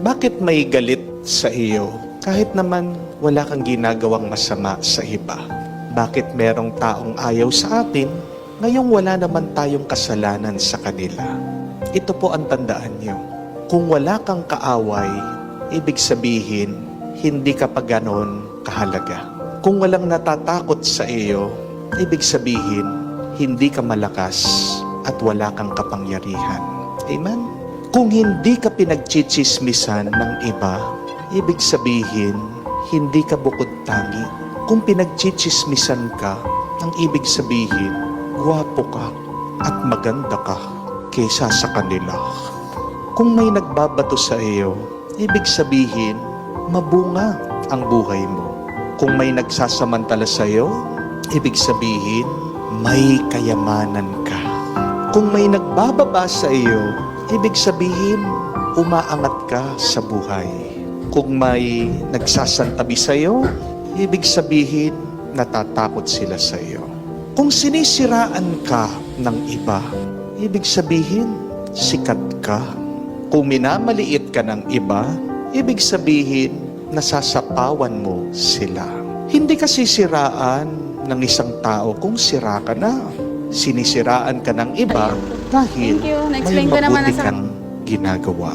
Bakit may galit sa iyo kahit naman wala kang ginagawang masama sa iba? Bakit merong taong ayaw sa atin ngayong wala naman tayong kasalanan sa kanila? Ito po ang tandaan niyo. Kung wala kang kaaway, ibig sabihin, hindi ka pa ganon kahalaga. Kung walang natatakot sa iyo, ibig sabihin, hindi ka malakas at wala kang kapangyarihan. Amen? Kung hindi ka pinagchichismisan ng iba, ibig sabihin, hindi ka bukod tangi. Kung pinagchichismisan ka, ang ibig sabihin, gwapo ka at maganda ka kaysa sa kanila. Kung may nagbabato sa iyo, ibig sabihin, mabunga ang buhay mo. Kung may nagsasamantala sa iyo, ibig sabihin, may kayamanan ka. Kung may nagbababa sa iyo, ibig sabihin, umaangat ka sa buhay. Kung may nagsasantabi sa iyo, ibig sabihin, natatakot sila sa iyo. Kung sinisiraan ka ng iba, ibig sabihin, sikat ka. Kung minamaliit ka ng iba, ibig sabihin, nasasapawan mo sila. Hindi ka sisiraan ng isang tao kung sira ka na. Sinisiraan ka ng iba dahil Thank you. may Na-explain ko naman mabuti na sa kang ginagawa.